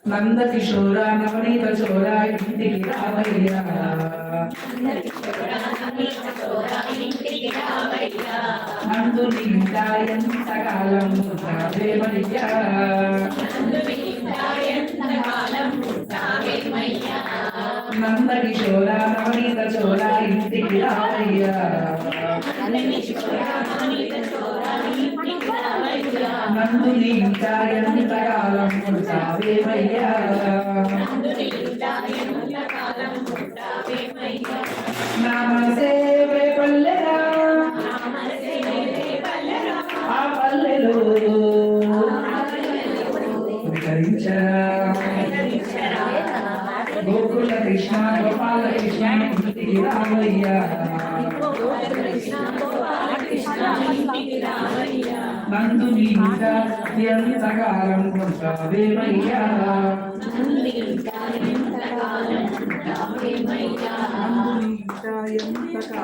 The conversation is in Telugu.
నంద కిశోర నవనీత చోర ఇంటికి రావయ్యా నందు నిండా ఎంతకాలం రావేమయ్యా నంద కిశోర నవనీత చోర ఇంటికి రావయ్యా నందు నిండా ఎంతకాలం రావేమయ్యా నామసేవే పల్లెరా ఆ పల్లెలో విహరించరా గోకుల కృష్ణ గోపాల కృష్ణ ఇంటికి రావయ్యా నందు నిండా ఎంతకాలం కొంటావేమయ్యా నందు నిండా